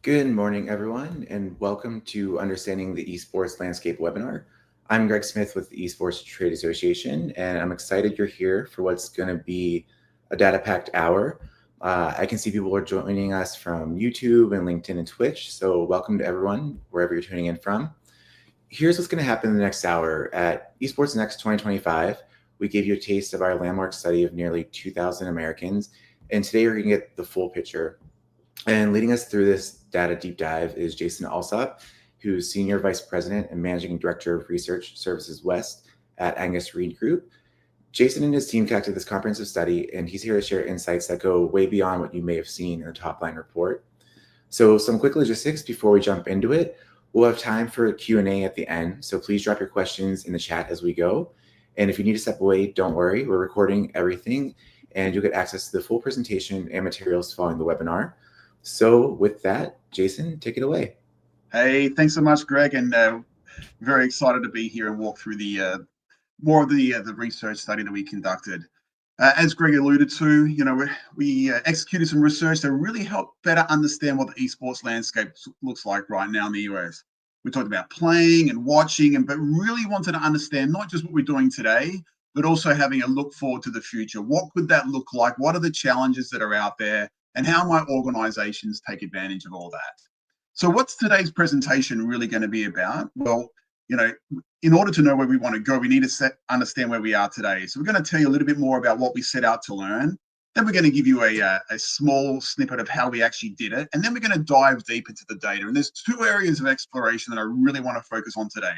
Good morning, everyone, and welcome to Understanding the Esports Landscape webinar. I'm Greg Smith with the Esports Trade Association, and I'm excited you're here for what's going to be a data-packed hour. I can see people are joining us from YouTube and LinkedIn and Twitch, so welcome to everyone, wherever you're tuning in from. Here's what's going to happen in the next hour. At Esports Next 2025, we gave you a taste of our landmark study of nearly 2,000 Americans, and today we're going to get the full picture. And leading us through this data deep dive is Jason Alsop, who's Senior Vice President and Managing Director of Research Services West at Angus Reid Group. Jason and his team conducted this comprehensive study, and he's here to share insights that go way beyond what you may have seen in the top line report. So some quick logistics before we jump into it. We'll have time for a Q&A at the end, so please drop your questions in the chat as we go. And if you need to step away, don't worry, we're recording everything, and you'll get access to the full presentation and materials following the webinar. So with that, Jason, take it away. Hey, thanks so much, Greg, and very excited to be here and walk through the more of the research study that we conducted. As Greg alluded to, we executed some research to really help better understand what the esports landscape looks like right now in the US. We talked about playing and watching, but really wanted to understand not just what we're doing today, but also having a look forward to the future. What could that look like? What are the challenges that are out there? And how might organizations take advantage of all that? So what's today's presentation really going to be about? Well, in order to know where we want to go, we need to understand where we are today. So we're going to tell you a little bit more about what we set out to learn. Then we're going to give you a small snippet of how we actually did it. And then we're going to dive deep into the data. And there's two areas of exploration that I really want to focus on today.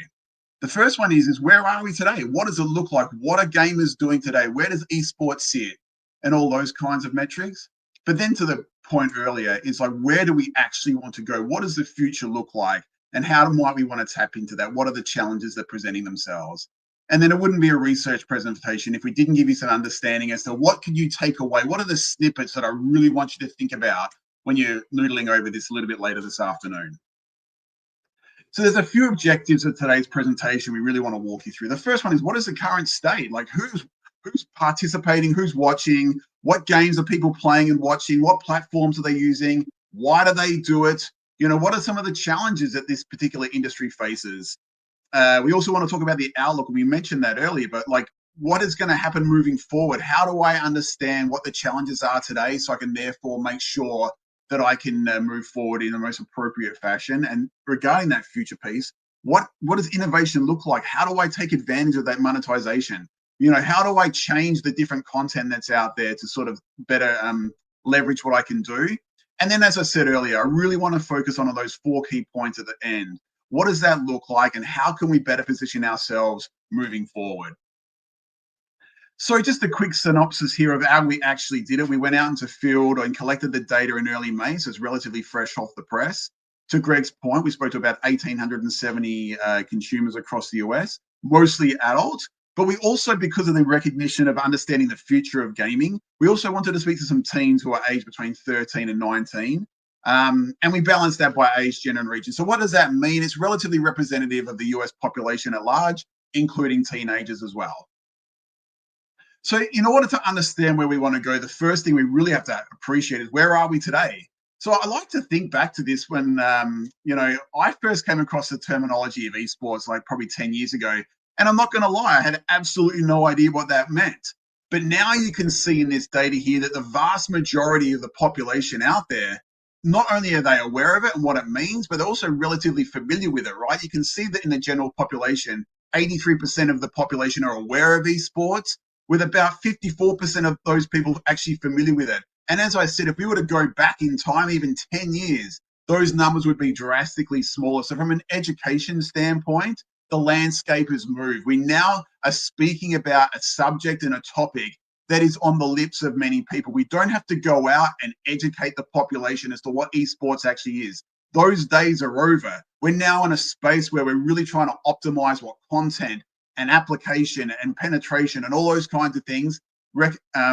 The first one is where are we today? What does it look like? What are gamers doing today? Where does esports sit? And all those kinds of metrics. But then to the point earlier is like, where do we actually want to go? What does the future look like? And how might we want to tap into that? What are the challenges that are presenting themselves? And then it wouldn't be a research presentation if we didn't give you some understanding as to what can you take away? What are the snippets that I really want you to think about when you're noodling over this a little bit later this afternoon? So there's a few objectives of today's presentation we really want to walk you through. The first one is, what is the current state? Like who's participating, who's watching, what games are people playing and watching, what platforms are they using, why do they do it, what are some of the challenges that this particular industry faces. We also want to talk about the outlook. We mentioned that earlier, but like, what is going to happen moving forward? How do I understand what the challenges are today so I can therefore make sure that I can move forward in the most appropriate fashion? And regarding that future piece, what does innovation look like? How do I take advantage of that monetization? How do I change the different content that's out there to sort of better leverage what I can do? And then, as I said earlier, I really want to focus on those 4 key points at the end. What does that look like, and how can we better position ourselves moving forward? So just a quick synopsis here of how we actually did it. We went out into field and collected the data in early May, so it's relatively fresh off the press. To Greg's point, we spoke to about 1,870 consumers across the US, mostly adult. But we also, because of the recognition of understanding the future of gaming, we also wanted to speak to some teens who are aged between 13 and 19. And we balanced that by age, gender, and region. So what does that mean? It's relatively representative of the US population at large, including teenagers as well. So in order to understand where we want to go, the first thing we really have to appreciate is, where are we today? So I like to think back to this when, I first came across the terminology of esports like probably 10 years ago. And I'm not going to lie, I had absolutely no idea what that meant. But now you can see in this data here that the vast majority of the population out there, not only are they aware of it and what it means, but they're also relatively familiar with it, right? You can see that in the general population, 83% of the population are aware of esports, with about 54% of those people actually familiar with it. And as I said, if we were to go back in time, even 10 years, those numbers would be drastically smaller. So from an education standpoint, the landscape has moved. We now are speaking about a subject and a topic that is on the lips of many people. We don't have to go out and educate the population as to what esports actually is. Those days are over. We're now in a space where we're really trying to optimize what content and application and penetration and all those kinds of things,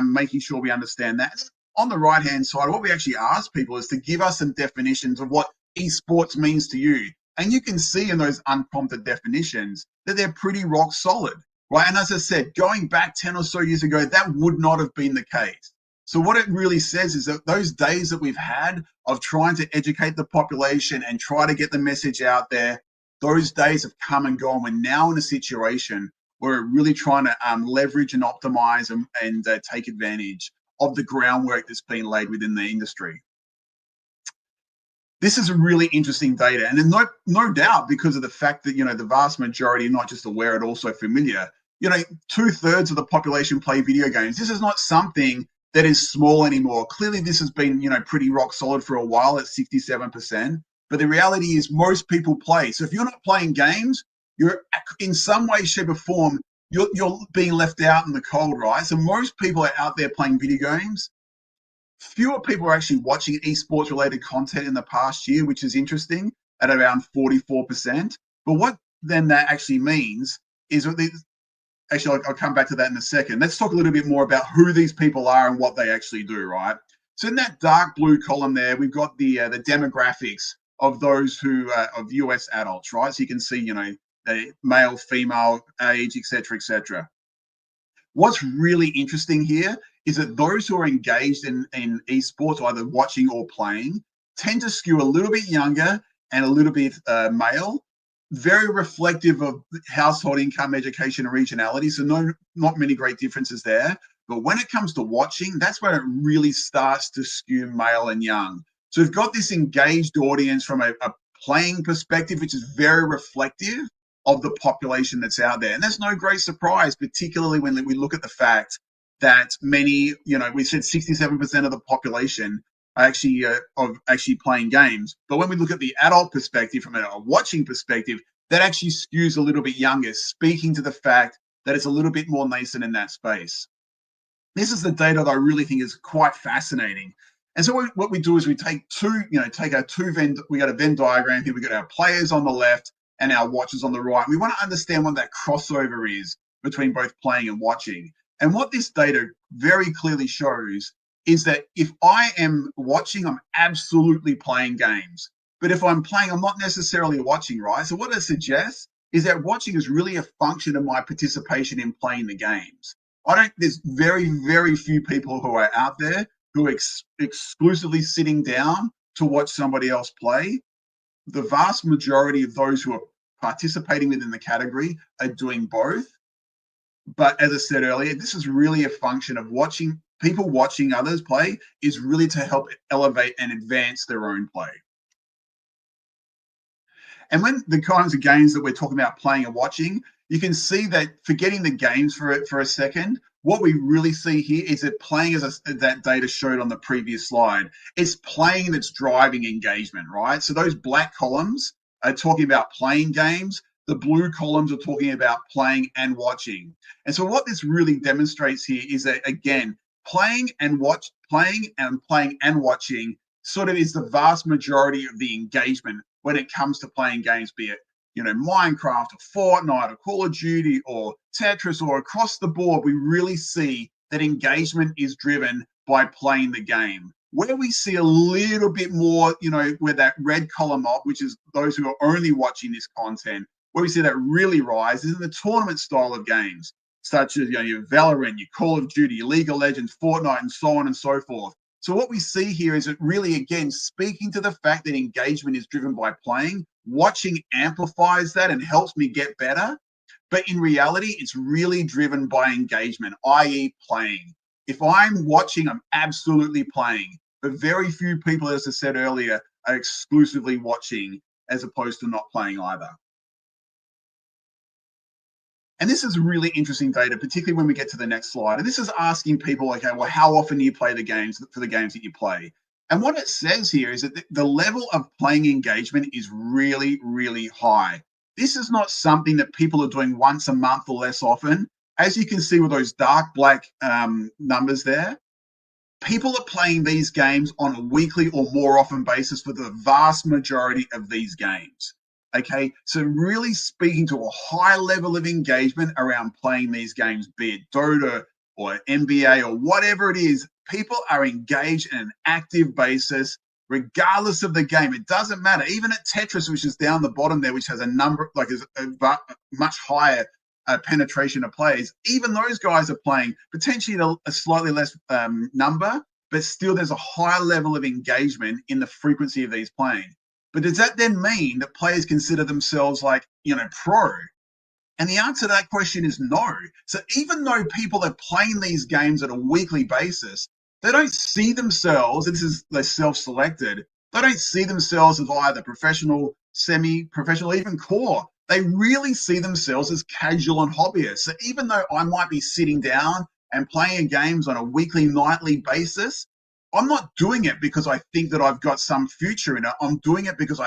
making sure we understand that. On the right-hand side, what we actually ask people is to give us some definitions of what esports means to you. And you can see in those unprompted definitions that they're pretty rock solid, right? And as I said, going back 10 or so years ago, that would not have been the case. So what it really says is that those days that we've had of trying to educate the population and try to get the message out there, those days have come and gone. We're now in a situation where we're really trying to leverage and optimize and take advantage of the groundwork that's been laid within the industry. This is a really interesting data, and no doubt because of the fact that the vast majority are not just aware, but also familiar. 2/3 of the population play video games. This is not something that is small anymore. Clearly, this has been pretty rock solid for a while at 67%. But the reality is, most people play. So if you're not playing games, you're in some way, shape, or form you're being left out in the cold, right? So most people are out there playing video games. Fewer people are actually watching esports related content in the past year, which is interesting, at around 44%. But what then that actually means is actually, I'll come back to that in a second. Let's talk a little bit more about who these people are and what they actually do, right? So in that dark blue column there, we've got the demographics of those who of US adults, right? So you can see, the male, female, age, etc., etc. What's really interesting here is that those who are engaged in esports, either watching or playing, tend to skew a little bit younger and a little bit male, very reflective of household income, education, and regionality. So not many great differences there. But when it comes to watching, that's where it really starts to skew male and young. So we've got this engaged audience from a playing perspective, which is very reflective of the population that's out there. And that's no great surprise, particularly when we look at the fact that many, we said 67% of the population are actually of actually playing games. But when we look at the adult perspective, from a watching perspective, that actually skews a little bit younger, speaking to the fact that it's a little bit more nascent in that space. This is the data that I really think is quite fascinating. And so what we do is we take we got a Venn diagram here. We got our players on the left and our watchers on the right. We want to understand what that crossover is between both playing and watching. And what this data very clearly shows is that if I am watching, I'm absolutely playing games. But if I'm playing, I'm not necessarily watching, right? So what it suggests is that watching is really a function of my participation in playing the games. There's very, very few people who are out there who are exclusively sitting down to watch somebody else play. The vast majority of those who are participating within the category are doing both. But as I said earlier, this is really a function of people watching others play is really to help elevate and advance their own play. And when the kinds of games that we're talking about playing and watching, you can see that forgetting the games for a second, what we really see here is that playing, as that data showed on the previous slide, it's playing that's driving engagement, right? So those black columns are talking about playing games. The blue columns are talking about playing and watching. And so what this really demonstrates here is that, again, playing and watching sort of is the vast majority of the engagement when it comes to playing games, be it Minecraft or Fortnite or Call of Duty or Tetris, or across the board, we really see that engagement is driven by playing the game. Where we see a little bit more, where that red column up, which is those who are only watching this content, where we see that really rise is in the tournament style of games, such as your Valorant, your Call of Duty, your League of Legends, Fortnite, and so on and so forth. So what we see here is it really, again, speaking to the fact that engagement is driven by playing, watching amplifies that and helps me get better. But in reality, it's really driven by engagement, i.e. playing. If I'm watching, I'm absolutely playing. But very few people, as I said earlier, are exclusively watching as opposed to not playing either. And this is really interesting data, particularly when we get to the next slide. And this is asking people, okay, well, how often do you play the games for the games that you play? And what it says here is that the level of playing engagement is really, really high. This is not something that people are doing once a month or less often. As you can see with those dark black numbers there, people are playing these games on a weekly or more often basis for the vast majority of these games. Okay, so really speaking to a high level of engagement around playing these games, be it Dota or NBA or whatever it is, people are engaged in an active basis, regardless of the game. It doesn't matter. Even at Tetris, which is down the bottom there, which has a number, like is a much higher penetration of players, even those guys are playing potentially at a slightly less number, but still there's a higher level of engagement in the frequency of these playing. But does that then mean that players consider themselves like, pro? And the answer to that question is no. So even though people are playing these games at a weekly basis, they don't see themselves, they're self-selected, they don't see themselves as either professional, semi-professional, even core. They really see themselves as casual and hobbyists. So even though I might be sitting down and playing games on a weekly, nightly basis, I'm not doing it because I think that I've got some future in it. I'm doing it because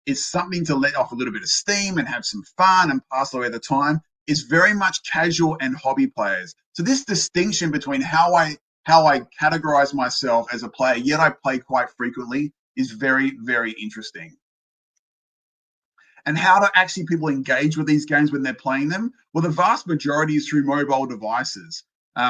it's something to let off a little bit of steam and have some fun and pass away the time. It's very much casual and hobby players. So this distinction between how I categorize myself as a player, yet I play quite frequently, is very, very interesting. And how do actually people engage with these games when they're playing them? Well, the vast majority is through mobile devices.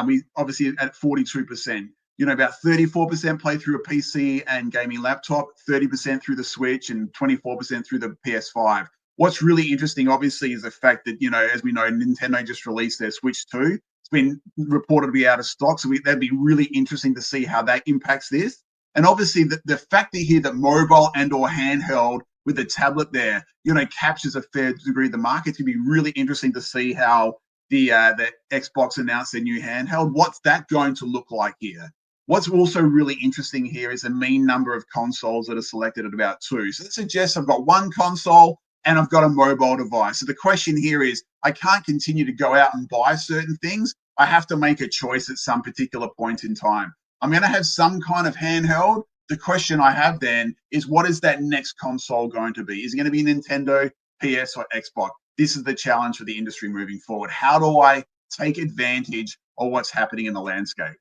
We obviously at 42%. About 34% play through a PC and gaming laptop, 30% through the Switch, and 24% through the PS5. What's really interesting, obviously, is the fact that, as we know, Nintendo just released their Switch 2. It's been reported to be out of stock, so that'd be really interesting to see how that impacts this. And obviously, the factor here that mobile and or handheld with the tablet there, captures a fair degree of the market. It's going to be really interesting to see how the Xbox announced their new handheld. What's that going to look like here? What's also really interesting here is the mean number of consoles that are selected at about 2. So that suggests I've got one console and I've got a mobile device. So the question here is, I can't continue to go out and buy certain things. I have to make a choice at some particular point in time. I'm going to have some kind of handheld. The question I have then is, what is that next console going to be? Is it going to be Nintendo, PS, or Xbox? This is the challenge for the industry moving forward. How do I take advantage of what's happening in the landscape?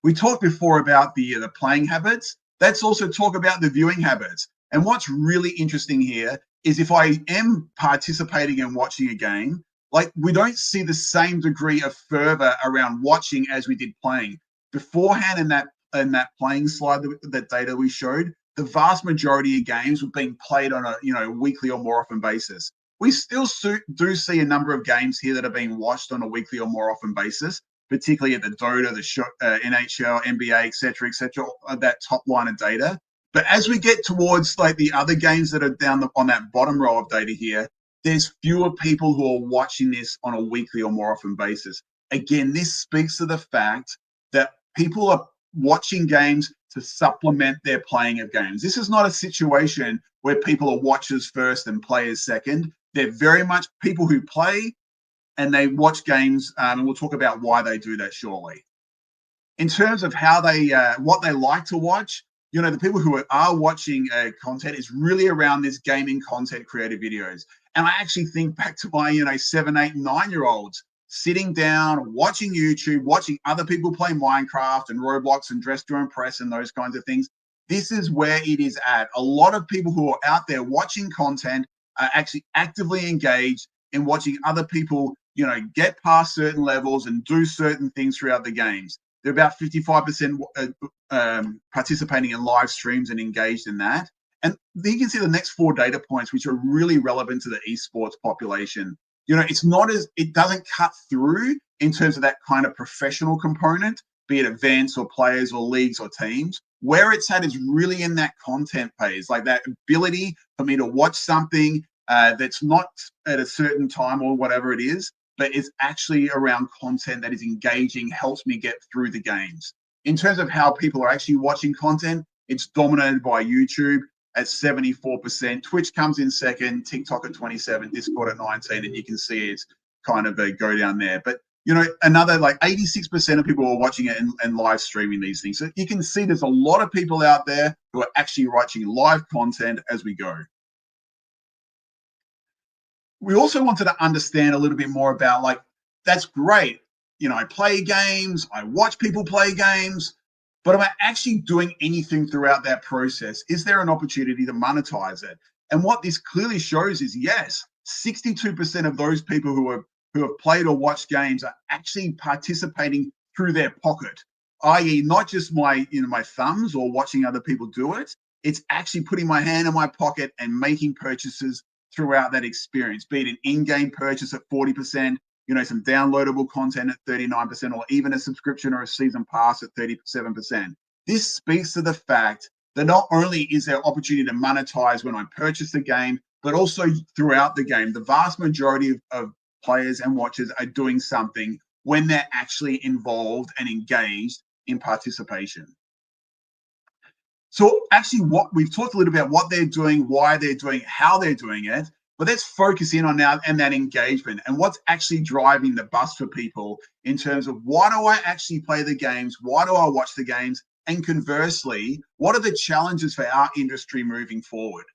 We talked before about the playing habits. Let's also talk about the viewing habits. And what's really interesting here is if I am participating and watching a game, like we don't see the same degree of fervor around watching as we did playing. Beforehand in that playing slide, that data we showed, the vast majority of games were being played on a weekly or more often basis. We still do see a number of games here that are being watched on a weekly or more often basis, particularly at the Dota, the NHL, NBA, et cetera, that top line of data. But as we get towards like the other games that are down on that bottom row of data here, there's fewer people who are watching this on a weekly or more often basis. Again, this speaks to the fact that people are watching games to supplement their playing of games. This is not a situation where people are watchers first and players second. They're very much people who play and they watch games, and we'll talk about why they do that shortly. In terms of how what they like to watch, the people who are watching content is really around this gaming content creative videos. And I actually think back to my, 7, 8, 9-year-olds sitting down, watching YouTube, watching other people play Minecraft and Roblox and Dress to Impress and those kinds of things. This is where it is at. A lot of people who are out there watching content are actually actively engaged in watching other people, get past certain levels and do certain things throughout the games. They're about 55% participating in live streams and engaged in that. And then you can see the next 4 data points, which are really relevant to the esports population. It doesn't cut through in terms of that kind of professional component, be it events or players or leagues or teams. Where it's at is really in that content phase, like that ability for me to watch something that's not at a certain time or whatever it is, but it's actually around content that is engaging, helps me get through the games. In terms of how people are actually watching content, it's dominated by YouTube at 74%. Twitch comes in second, TikTok at 27, Discord at 19, and you can see it's kind of a go down there. But, another like 86% of people are watching it and live streaming these things. So you can see there's a lot of people out there who are actually watching live content as we go. We also wanted to understand a little bit more about, like, that's great. I play games, I watch people play games, but am I actually doing anything throughout that process? Is there an opportunity to monetize it? And what this clearly shows is, yes, 62% of those people who have played or watched games are actually participating through their pocket, i.e. not just my thumbs or watching other people do it. It's actually putting my hand in my pocket and making purchases throughout that experience, be it an in-game purchase at 40%, some downloadable content at 39%, or even a subscription or a season pass at 37%. This speaks to the fact that not only is there opportunity to monetize when I purchase the game, but also throughout the game. The vast majority of players and watchers are doing something when they're actually involved and engaged in participation. So actually, what we've talked a little about what they're doing, why they're doing, how they're doing it, but let's focus in on now and that engagement and what's actually driving the bus for people in terms of why do I actually play the games? Why do I watch the games? And conversely, what are the challenges for our industry moving forward?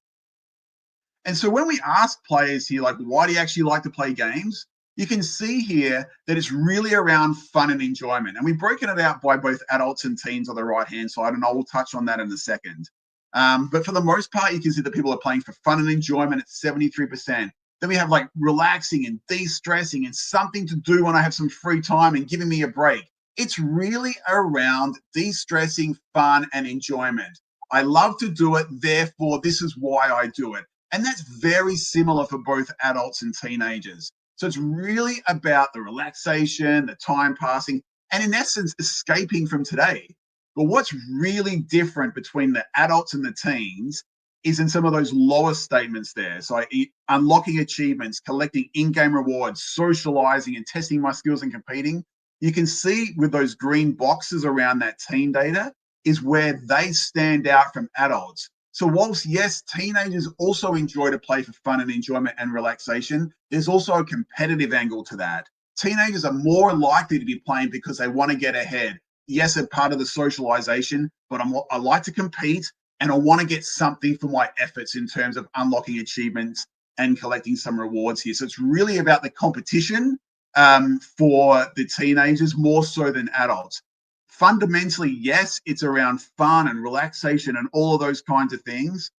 And so when we ask players here, like, why do you actually like to play games? You can see here that it's really around fun and enjoyment. And we've broken it out by both adults and teens on the right-hand side, and I will touch on that in a second. But for the most part, you can see that people are playing for fun and enjoyment at 73%. Then we have like relaxing and de-stressing and something to do when I have some free time and giving me a break. It's really around de-stressing, fun, and enjoyment. I love to do it, therefore this is why I do it. And that's very similar for both adults and teenagers. So it's really about the relaxation, the time passing, and in essence, escaping from today. But what's really different between the adults and the teens is in some of those lower statements there. So unlocking achievements, collecting in-game rewards, socializing and testing my skills and competing. You can see with those green boxes around that teen data is where they stand out from adults. So whilst, yes, teenagers also enjoy to play for fun and enjoyment and relaxation, there's also a competitive angle to that. Teenagers are more likely to be playing because they want to get ahead. Yes, a part of the socialization, but I like to compete and I want to get something for my efforts in terms of unlocking achievements and collecting some rewards here. So it's really about the competition for the teenagers more so than adults. Fundamentally, yes, it's around fun and relaxation and all of those kinds of things.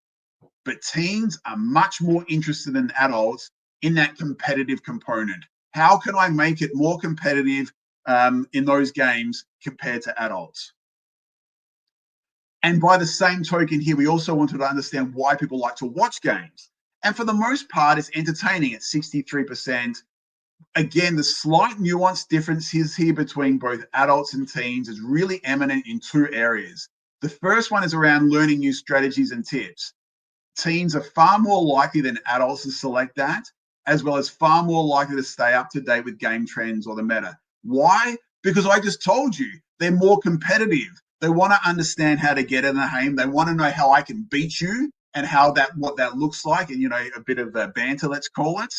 But teens are much more interested than adults in that competitive component. How can I make it more competitive in those games compared to adults? And by the same token here, we also wanted to understand why people like to watch games. And for the most part, it's entertaining at 63%. Again, the slight nuance differences here between both adults and teens is really eminent in two areas. The first one is around learning new strategies and tips. Teens are far more likely than adults to select that, as well as far more likely to stay up to date with game trends or the meta. Why? Because I just told you, they're more competitive. They want to understand how to get in the game. They want to know how I can beat you and what that looks like, and a bit of banter, let's call it.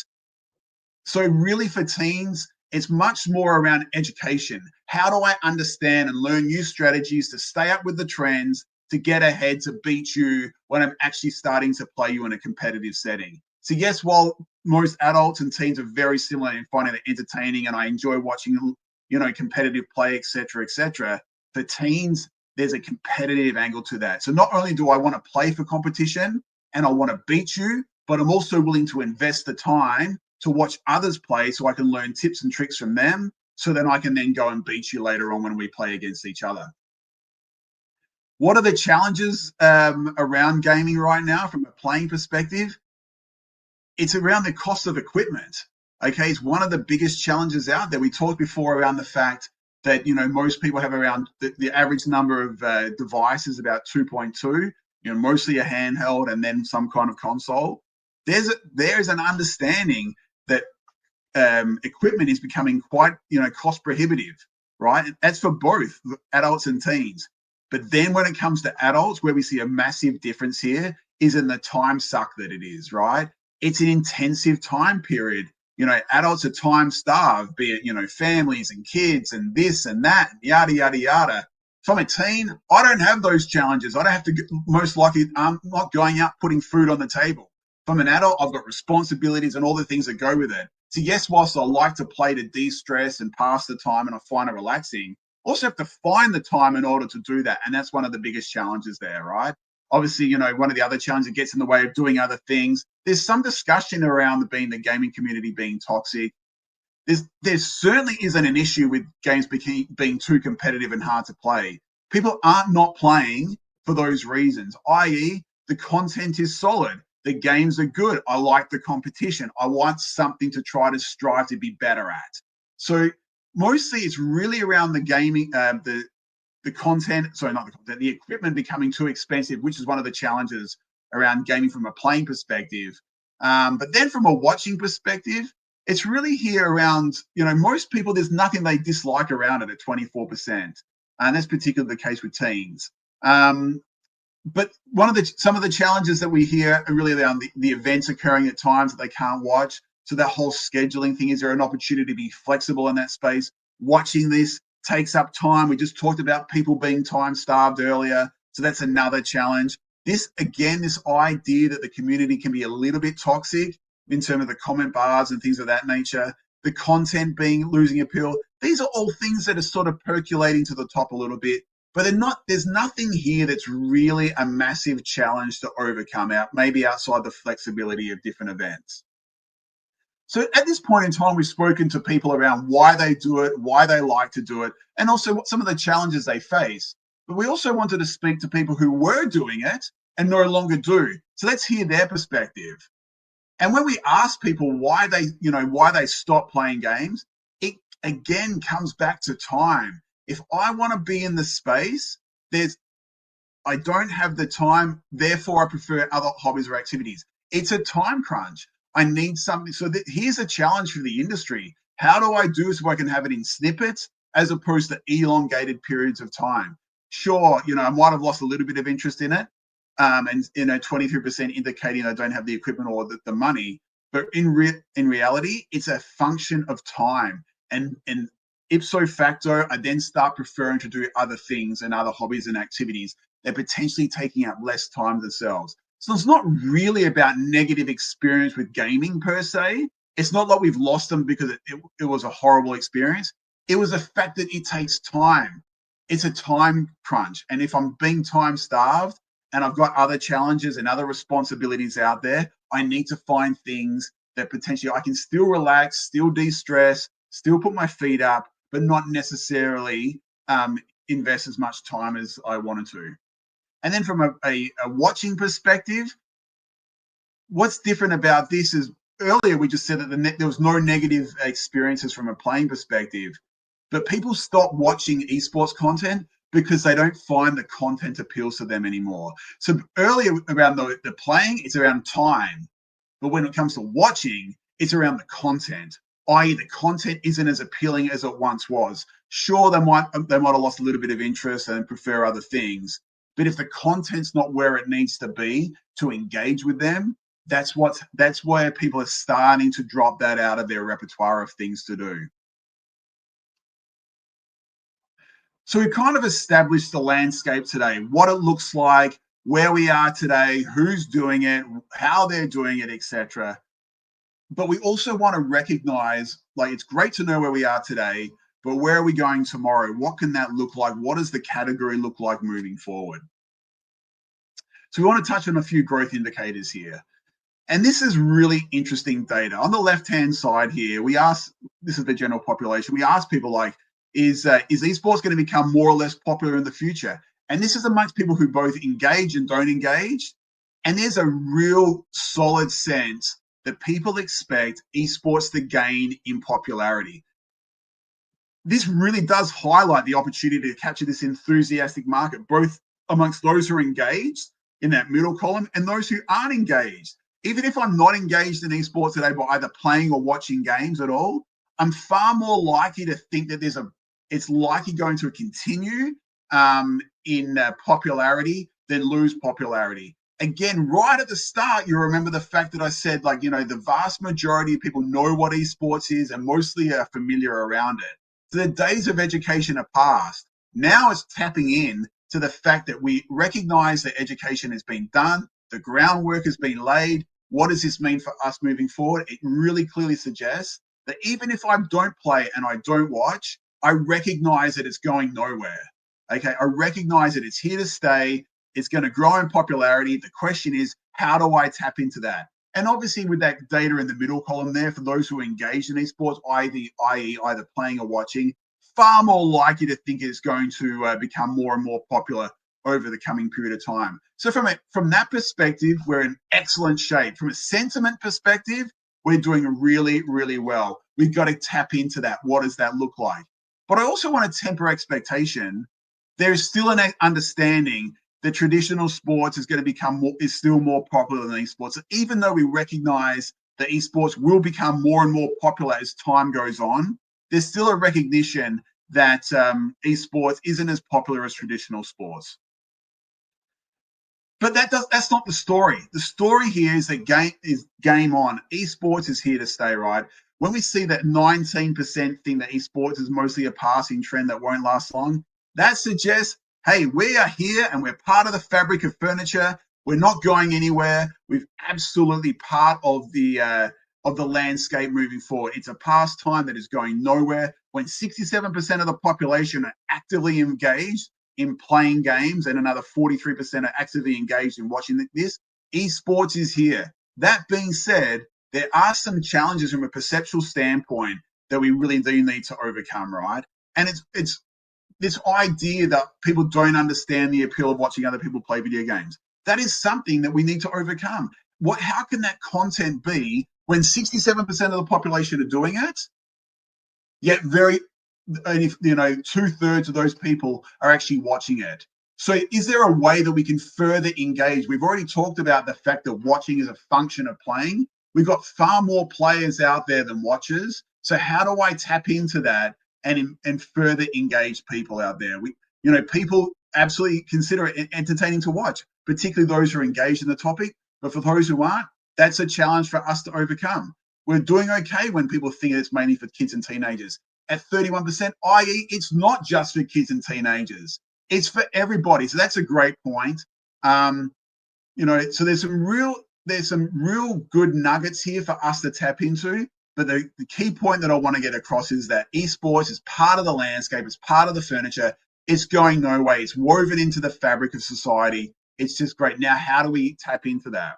So really for teens, it's much more around education. How do I understand and learn new strategies to stay up with the trends, to get ahead, to beat you when I'm actually starting to play you in a competitive setting? So yes, while most adults and teens are very similar in finding it entertaining and I enjoy watching, competitive play, etc., for teens, there's a competitive angle to that. So not only do I want to play for competition and I want to beat you, but I'm also willing to invest the time to watch others play so I can learn tips and tricks from them, so then I can then go and beat you later on when we play against each other. What are the challenges around gaming right now from a playing perspective? It's around the cost of equipment. Okay, it's one of the biggest challenges out there. We talked before around the fact that most people have around the average number of devices about 2.2, mostly a handheld and then some kind of console. There's an understanding that equipment is becoming quite cost prohibitive, right? That's for both adults and teens. But then when it comes to adults, where we see a massive difference here is in the time suck that it is, right? It's an intensive time period. Adults are time starved, be it, families and kids and this and that, yada, yada, yada. If I'm a teen, I don't have those challenges. I don't have to, most likely, I'm not going out putting food on the table. If I'm an adult, I've got responsibilities and all the things that go with it. So yes, whilst I like to play to de-stress and pass the time and I find it relaxing, I also have to find the time in order to do that. And that's one of the biggest challenges there, right? Obviously, one of the other challenges that gets in the way of doing other things. There's some discussion around the gaming community being toxic. There certainly isn't an issue with games being too competitive and hard to play. People aren't not playing for those reasons, i.e. the content is solid. The games are good. I like the competition. I want something to try to strive to be better at. So mostly it's really around the gaming, the content, sorry, not the content, the equipment becoming too expensive, which is one of the challenges around gaming from a playing perspective. But then from a watching perspective, it's really here around, most people, there's nothing they dislike around it at 24%. And that's particularly the case with teens. But some of the challenges that we hear are really around the events occurring at times that they can't watch. So that whole scheduling thing, is there an opportunity to be flexible in that space? Watching this takes up time. We just talked about people being time starved earlier. So that's another challenge. This idea that the community can be a little bit toxic in terms of the comment bars and things of that nature, the content losing appeal. These are all things that are sort of percolating to the top a little bit, but there's nothing here that's really a massive challenge to overcome maybe outside the flexibility of different events. So at this point in time, we've spoken to people around why they do it, why they like to do it, and also what some of the challenges they face. But we also wanted to speak to people who were doing it and no longer do. So let's hear their perspective. And when we ask people why they stop playing games, it again comes back to time. If I want to be in the space, I don't have the time, therefore I prefer other hobbies or activities. It's a time crunch. I need something. So here's a challenge for the industry. How do I do so I can have it in snippets as opposed to elongated periods of time? Sure, I might have lost a little bit of interest in it. And 23% indicating I don't have the equipment or the money. But in reality, it's a function of time. And ipso facto, I then start preferring to do other things and other hobbies and activities. They're potentially taking up less time themselves. So it's not really about negative experience with gaming per se. It's not like we've lost them because it was a horrible experience. It was the fact that it takes time. It's a time crunch. And if I'm being time starved and I've got other challenges and other responsibilities out there, I need to find things that potentially I can still relax, still de-stress, still put my feet up, but not necessarily invest as much time as I wanted to. And then from a watching perspective, what's different about this is earlier we just said that there was no negative experiences from a playing perspective, but people stop watching esports content because they don't find the content appeals to them anymore. So earlier around the playing, it's around time. But when it comes to watching, it's around the content, i.e. the content isn't as appealing as it once was. Sure, they might have lost a little bit of interest and prefer other things. But if the content's not where it needs to be to engage with them, that's where people are starting to drop that out of their repertoire of things to do. So we've kind of established the landscape today, what it looks like, where we are today, who's doing it, how they're doing it, etc. But we also want to recognize, it's great to know where we are today, but where are we going tomorrow? What can that look like? What does the category look like moving forward? So we want to touch on a few growth indicators here. And this is really interesting data. On the left-hand side here, this is the general population. We ask people is esports going to become more or less popular in the future? And this is amongst people who both engage and don't engage. And there's a real solid sense that people expect esports to gain in popularity. This really does highlight the opportunity to capture this enthusiastic market, both amongst those who are engaged in that middle column and those who aren't engaged. Even if I'm not engaged in esports today by either playing or watching games at all, I'm far more likely to think that it's likely going to continue in popularity than lose popularity. Again, right at the start, you remember the fact that I said, the vast majority of people know what esports is and mostly are familiar around it. So the days of education are past. Now it's tapping in to the fact that we recognize that education has been done, the groundwork has been laid. What does this mean for us moving forward? It really clearly suggests that even if I don't play and I don't watch, I recognize that it's going nowhere. Okay, I recognize that it's here to stay. It's going to grow in popularity. The question is, how do I tap into that? And obviously with that data in the middle column there, for those who are engaged in esports, i.e. either playing or watching, far more likely to think it's going to become more and more popular over the coming period of time. So from that perspective, we're in excellent shape. From a sentiment perspective, we're doing really, really well. We've got to tap into that. What does that look like? But I also want to temper expectation. There's still an understanding that traditional sports is going to is still more popular than esports. So even though we recognize that esports will become more and more popular as time goes on, there's still a recognition that esports isn't as popular as traditional sports. But that's not the story. The story here is that game on. Esports is here to stay, right? When we see that 19% think that esports is mostly a passing trend that won't last long, that suggests, hey, we are here and we're part of the fabric of furniture. We're not going anywhere. We're absolutely part of the landscape moving forward. It's a pastime that is going nowhere. When 67% of the population are actively engaged in playing games and another 43% are actively engaged in watching this, esports is here. That being said, there are some challenges from a perceptual standpoint that we really do need to overcome, right? And it's this idea that people don't understand the appeal of watching other people play video games. That is something that we need to overcome. How can that content be when 67% of the population are doing it, yet if 2/3 of those people are actually watching it? So is there a way that we can further engage? We've already talked about the fact that watching is a function of playing. We've got far more players out there than watchers. So how do I tap into that and further engage people out there? People absolutely consider it entertaining to watch, particularly those who are engaged in the topic. But for those who aren't, that's a challenge for us to overcome. We're doing okay when people think it's mainly for kids and teenagers. At 31%, i.e., it's not just for kids and teenagers. It's for everybody. So that's a great point. So there's some real good nuggets here for us to tap into. But the key point that I want to get across is that esports is part of the landscape. It's part of the furniture. It's going no way. It's woven into the fabric of society. It's just great. Now, how do we tap into that?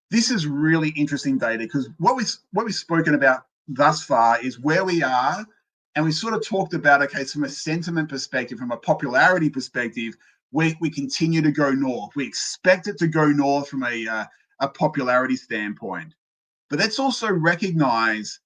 This is really interesting data because what we've spoken about thus far is where we are, and we sort of talked about, okay, from a sentiment perspective, from a popularity perspective, we continue to go north. We expect it to go north from a popularity standpoint. But let's also recognize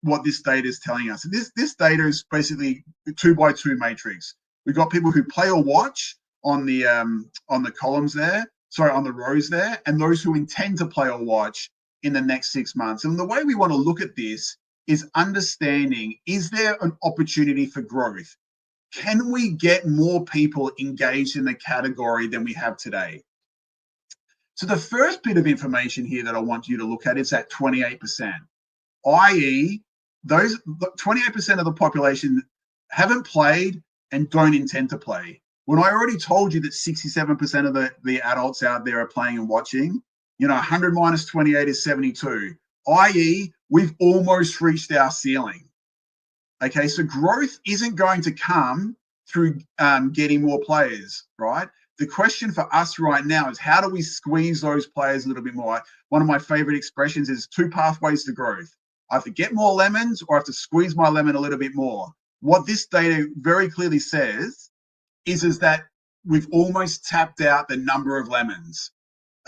what this data is telling us. This data is basically a 2x2 matrix. We've got people who play or watch on the columns there, on the rows there, and those who intend to play or watch in the next 6 months. And the way we want to look at this is understanding, is there an opportunity for growth? Can we get more people engaged in the category than we have today? So the first bit of information here that I want you to look at is at 28%, i.e., those 28% of the population haven't played and don't intend to play. When I already told you that 67% of the adults out there are playing and watching, 100 minus 28 is 72, i.e., we've almost reached our ceiling. Okay, so growth isn't going to come through getting more players, right? The question for us right now is how do we squeeze those players a little bit more? One of my favorite expressions is 2 pathways to growth. I have to get more lemons or I have to squeeze my lemon a little bit more. What this data very clearly says is that we've almost tapped out the number of lemons,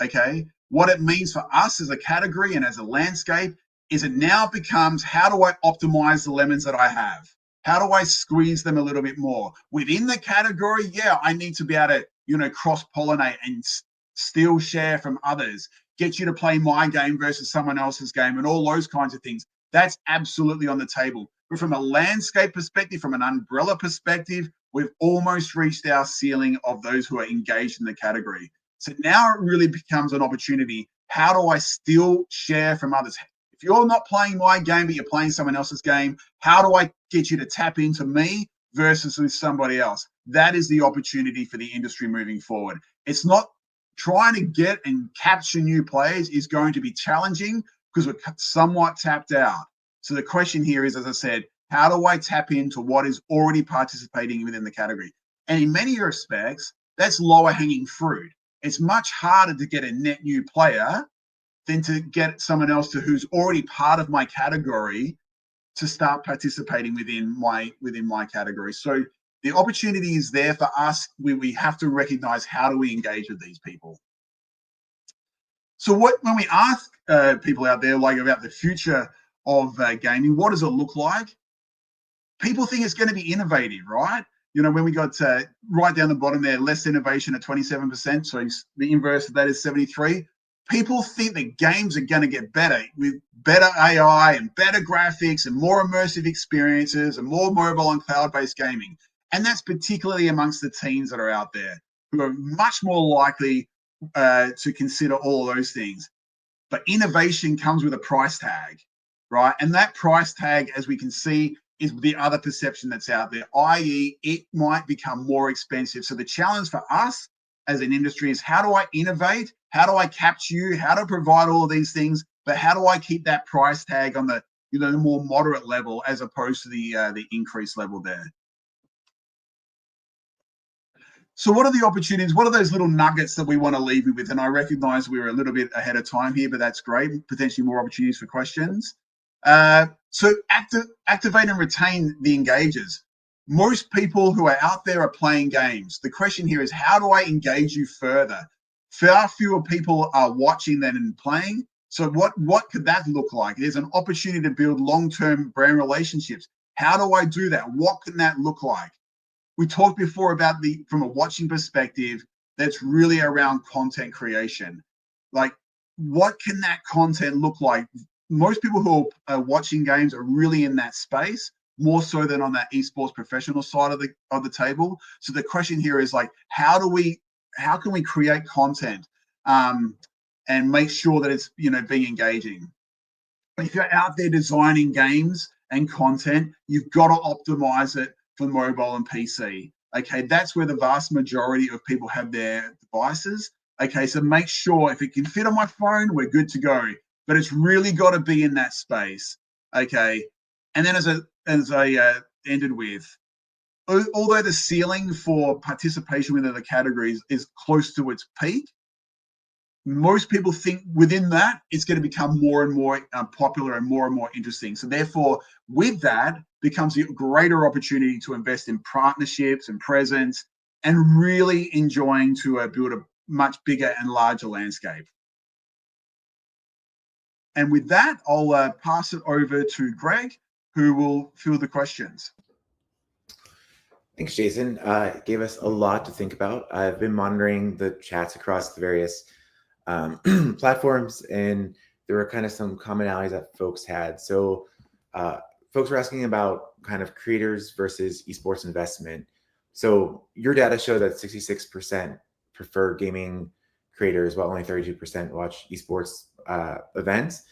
okay? What it means for us as a category and as a landscape is it now becomes, how do I optimize the lemons that I have? How do I squeeze them a little bit more? Within the category, yeah, I need to be able to, cross-pollinate and steal share from others, get you to play my game versus someone else's game and all those kinds of things. That's absolutely on the table. But from a landscape perspective, from an umbrella perspective, we've almost reached our ceiling of those who are engaged in the category. So now it really becomes an opportunity. How do I steal share from others? If you're not playing my game, but you're playing someone else's game, how do I get you to tap into me versus with somebody else? That is the opportunity for the industry moving forward. It's not trying to get and capture new players is going to be challenging because we're somewhat tapped out. So the question here is, as I said, how do I tap into what is already participating within the category? And in many respects, that's lower hanging fruit. It's much harder to get a net new player than to get someone else who's already part of my category to start participating within my category. So The opportunity is there for us. We have to recognize, how do we engage with these people? So when we ask people out there like about the future of gaming, what does it look like? People think it's going to be innovative, right? When we got right down the bottom there, less innovation at 27%. So the inverse of that is 73. People think that games are going to get better with better AI and better graphics and more immersive experiences and more mobile and cloud-based gaming. And that's particularly amongst the teens that are out there, who are much more likely to consider all of those things. But innovation comes with a price tag, right? And that price tag, as we can see, is the other perception that's out there, i.e. it might become more expensive. So the challenge for us as an industry is, how do I innovate? How do I capture you? How do I provide all of these things? But how do I keep that price tag on the the more moderate level, as opposed to the increased level there? So what are the opportunities? What are those little nuggets that we want to leave you with? And I recognize we were a little bit ahead of time here, but that's great. Potentially more opportunities for questions. So activate and retain the engagers. Most people who are out there are playing games. The question here is, how do I engage you further? Far fewer people are watching than in playing. So what could that look like? There's an opportunity to build long-term brand relationships. How do I do that? What can that look like? We talked before about from a watching perspective, that's really around content creation. Like, what can that content look like? Most people who are watching games are really in that space, more so than on that esports professional side of the table. So the question here is like, how can we create content and make sure that it's being engaging? If you're out there designing games and content, you've got to optimize it for mobile and PC. Okay, that's where the vast majority of people have their devices. Okay, so make sure if it can fit on my phone, we're good to go. But it's really got to be in that space. Okay, and then as I ended with, although the ceiling for participation within the categories is close to its peak, most people think within that it's going to become more and more popular and more interesting. So therefore, with that becomes a greater opportunity to invest in partnerships and presence, and really enjoying to build a much bigger and larger landscape. And with that, I'll pass it over to Greg, who will field the questions. Thanks, Jason. It gave us a lot to think about. I've been monitoring the chats across the various platforms, and there were kind of some commonalities that folks had. So folks were asking about kind of creators versus esports investment. So your data show that 66% prefer gaming creators, while only 32% watch esports events.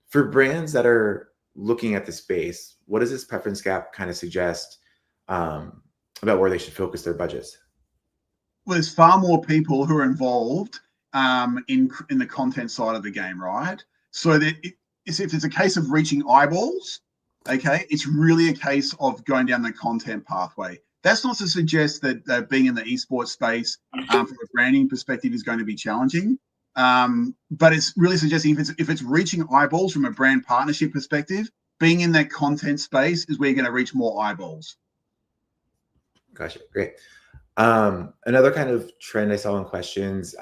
For brands that are looking at the space, what does this preference gap kind of suggest about where they should focus their budgets? Well, there's far more people who are involved in the content side of the game, right? So that if it's a case of reaching eyeballs, okay, it's really a case of going down the content pathway. That's not to suggest that being in the esports space from a branding perspective is going to be challenging, but it's really suggesting if it's reaching eyeballs from a brand partnership perspective, being in that content space is where you're going to reach more eyeballs. Gotcha. Great. Another kind of trend I saw in questions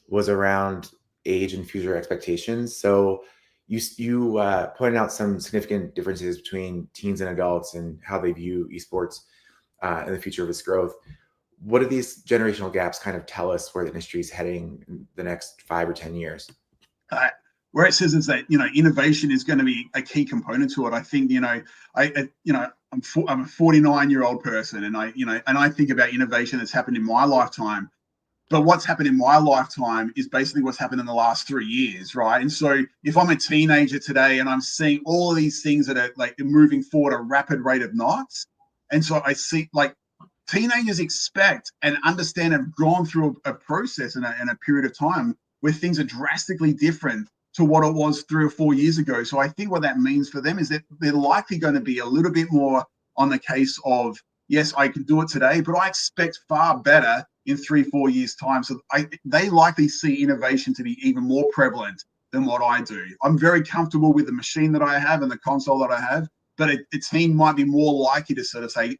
was around age and future expectations. So you pointed out some significant differences between teens and adults and how they view esports and the future of its growth. What do these generational gaps kind of tell us where the industry is heading in the next 5 or 10 years? Where it says is that innovation is going to be a key component to it. I think I'm a 49-year-old person, and I think about innovation that's happened in my lifetime. But what's happened in my lifetime is basically what's happened in the last 3 years, right? And so if I'm a teenager today and I'm seeing all of these things that are like moving forward at a rapid rate of knots, and so I see like teenagers expect and understand have gone through a process and a period of time where things are drastically different to what it was 3 or 4 years ago. So I think what that means for them is that they're likely going to be a little bit more on the case of, yes, I can do it today, but I expect far better in 3-4 years' time. So they likely see innovation to be even more prevalent than what I do. I'm very comfortable with the machine that I have and the console that I have, but a team might be more likely to sort of say,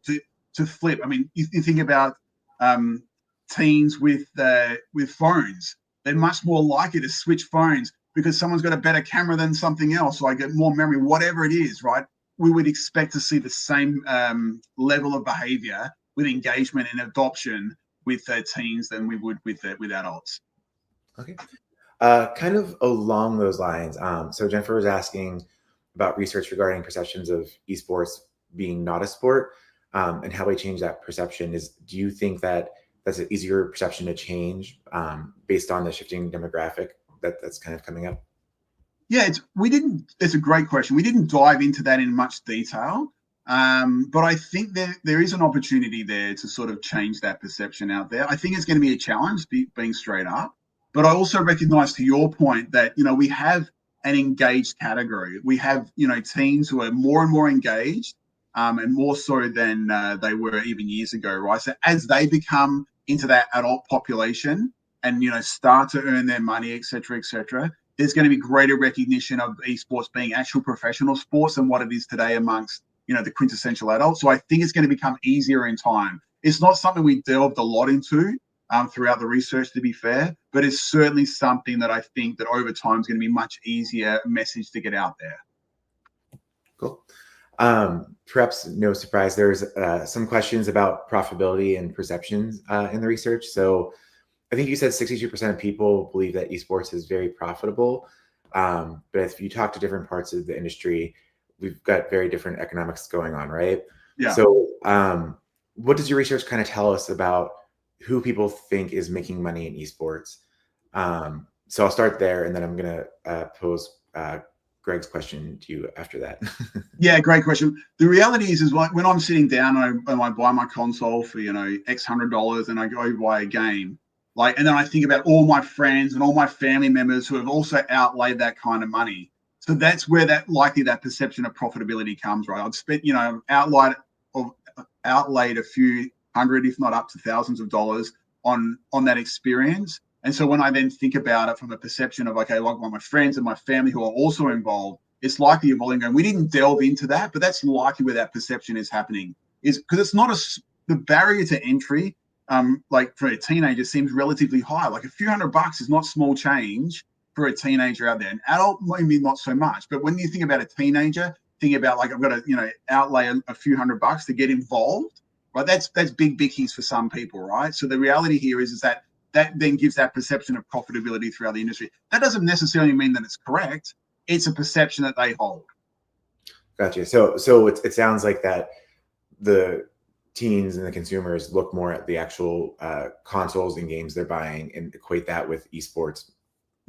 to flip. I mean, you think about um, teens with phones. They're much more likely to switch phones because someone's got a better camera than something else, or I get more memory, whatever it is, right? We would expect to see the same level of behavior with engagement and adoption with teens than we would with adults. Okay. Kind of along those lines. So Jennifer was asking about research regarding perceptions of esports being not a sport, and how we change that perception. Do you think that that's an easier perception to change based on the shifting demographic that's kind of coming up? Yeah, it's a great question. We didn't dive into that in much detail, but I think there is an opportunity there to sort of change that perception out there. I think it's going to be a challenge, being straight up. But I also recognize, to your point, that we have an engaged category. We have teens who are more and more engaged, and more so than they were even years ago, right? So as they become into that adult population and start to earn their money, et cetera, there's going to be greater recognition of esports being actual professional sports than what it is today amongst the quintessential adults. So I think it's going to become easier in time. It's not something we delved a lot into throughout the research, to be fair, but it's certainly something that I think that over time is going to be much easier message to get out there. Cool. Perhaps no surprise, there's some questions about profitability and perceptions in the research. So I think you said 62% of people believe that esports is very profitable. But if you talk to different parts of the industry, we've got very different economics going on, right? Yeah. So what does your research kind of tell us about who people think is making money in esports? So I'll start there, and then I'm going to pose Greg's question to you after that. Yeah, great question. The reality is like when I'm sitting down and I buy my console for X $100 and I go buy a game, and then I think about all my friends and all my family members who have also outlaid that kind of money. So that's where that perception of profitability comes, right? I've spent, outlaid a few hundred, if not up to thousands of dollars on that experience. And so when I then think about it from a perception of, okay, like my friends and my family who are also involved, it's likely evolving. And we didn't delve into that, but that's likely where that perception is happening. Is because it's not the barrier to entry, like for a teenager, seems relatively high. Like a few $100 is not small change for a teenager out there. An adult, maybe not so much. But when you think about a teenager, think about like I've got to outlay a few $100 to get involved, right? That's big bickies for some people, right? So the reality here is that then gives that perception of profitability throughout the industry. That doesn't necessarily mean that it's correct. It's a perception that they hold. Gotcha. So it sounds like that the teens and the consumers look more at the actual consoles and games they're buying and equate that with esports.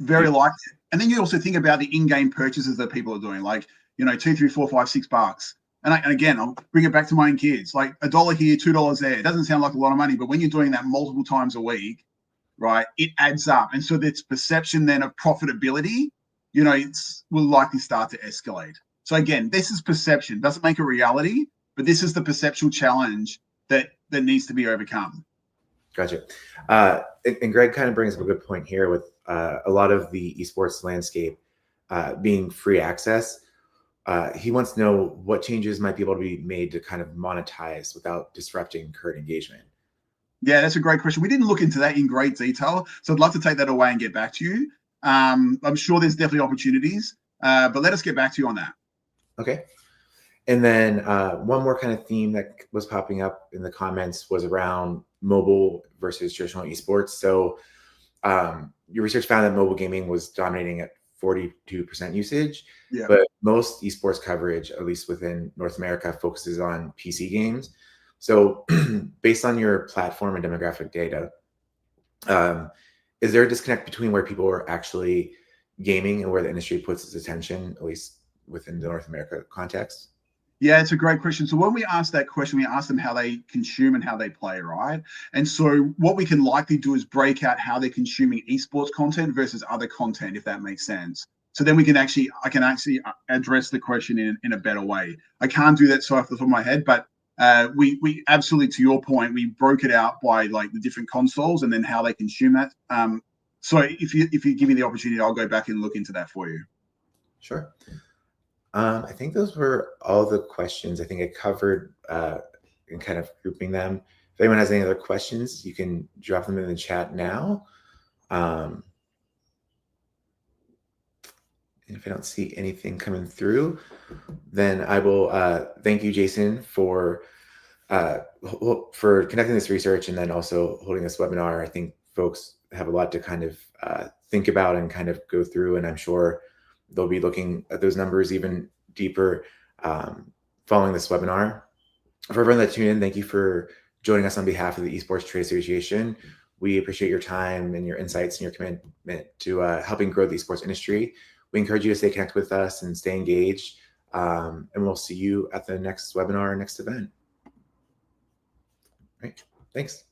Very likely. And then you also think about the in-game purchases that people are doing, like, $2, $3, $4, $5, $6. And again, I'll bring it back to my own kids, like $1 here, $2 there. It doesn't sound like a lot of money, but when you're doing that multiple times a week, right, it adds up. And so this perception then of profitability, will likely start to escalate. So again, this is perception. Doesn't make a reality, but this is the perceptual challenge that needs to be overcome. Gotcha. And Greg kind of brings up a good point here with a lot of the esports landscape being free access. He wants to know what changes might be able to be made to kind of monetize without disrupting current engagement. Yeah, that's a great question. We didn't look into that in great detail, so I'd love to take that away and get back to you. I'm sure there's definitely opportunities, but let us get back to you on that. Okay. And then one more kind of theme that was popping up in the comments was around mobile versus traditional esports. So your research found that mobile gaming was dominating at 42% usage, Yeah. but most esports coverage, at least within North America, focuses on PC games. So based on your platform and demographic data, is there a disconnect between where people are actually gaming and where the industry puts its attention, at least within the North America context? Yeah, it's a great question. So when we ask that question, we ask them how they consume and how they play, right? And so what we can likely do is break out how they're consuming esports content versus other content, if that makes sense. So then I can actually address the question in a better way. I can't do that so off the top of my head, but we absolutely, to your point, we broke it out by like the different consoles and then how they consume that. So if you give me the opportunity, I'll go back and look into that for you. Sure. I think those were all the questions. I think I covered and kind of grouping them. If anyone has any other questions, you can drop them in the chat now. If I don't see anything coming through, then I will thank you, Jason, for conducting this research and then also holding this webinar. I think folks have a lot to kind of think about and kind of go through, and I'm sure they'll be looking at those numbers even deeper following this webinar. For everyone that tuned in, thank you for joining us on behalf of the Esports Trade Association. We appreciate your time and your insights and your commitment to helping grow the esports industry. We encourage you to stay connected with us and stay engaged. And we'll see you at the next webinar or next event. Right. Thanks.